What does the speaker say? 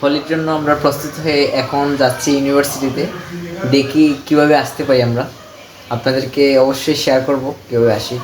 হোলির জন্য আমরা প্রস্তুত হয়ে এখন যাচ্ছি ইউনিভার্সিটিতে। দেখি কিভাবে আসতে পারি আমরা, আপনাদেরকে অবশ্যই শেয়ার করব কীভাবে আসি।